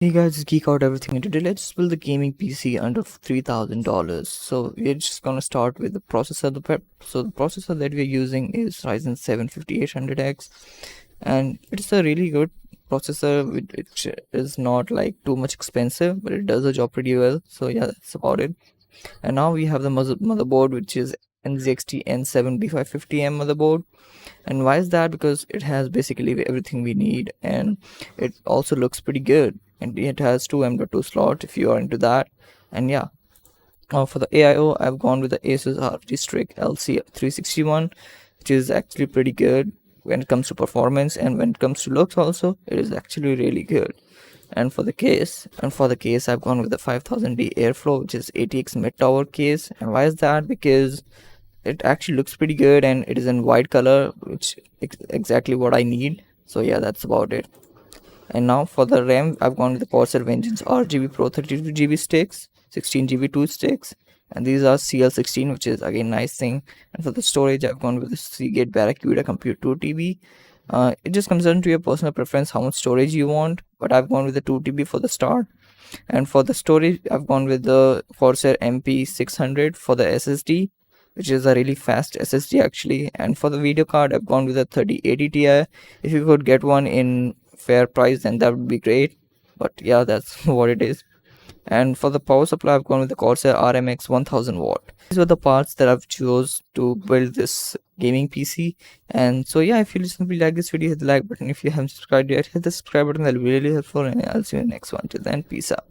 Hey guys, it's Geek Out Everything, and today let's build a gaming PC under $3,000. So we're just gonna start with the processor. So the processor that we're using is Ryzen 7 5800X, and it's a really good processor, which is not like too much expensive, but it does the job pretty well. So yeah, that's about it. And now we have the motherboard, which is NZXT N7B550M motherboard. And why is that? Because it has basically everything we need, and it also looks pretty good, and it has two M.2 slot if you are into that. And yeah, for the AIO, I've gone with the Asus ROG Strix LC361, which is actually pretty good when it comes to performance, and when it comes to looks also, it is actually really good. And for the case, I've gone with the 5000D Airflow, which is ATX mid tower case. And why is that? Because it actually looks pretty good, and it is in white color, which exactly what I need. So yeah, that's about it. And now for the RAM, I've gone with the Corsair Vengeance RGB Pro 32GB sticks, 16GB 2 sticks, and these are CL16, which is again nice thing. And for the storage, I've gone with the Seagate Barracuda Compute 2TB. It just comes down to your personal preference how much storage you want, but I've gone with the 2TB for the start. And for the storage, I've gone with the Corsair MP600 for the SSD, which is a really fast SSD actually. And for the video card, I've gone with a 3080 Ti. If you could get one in fair price, then that would be great. But yeah, that's what it is. And for the power supply, I've gone with the Corsair RMX 1000 watt. These were the parts that I've chose to build this gaming PC. And so yeah, if you simply like this video, hit the like button. If you haven't subscribed yet, hit the subscribe button. That'll be really helpful, and I'll see you in the next one. Till then, peace out.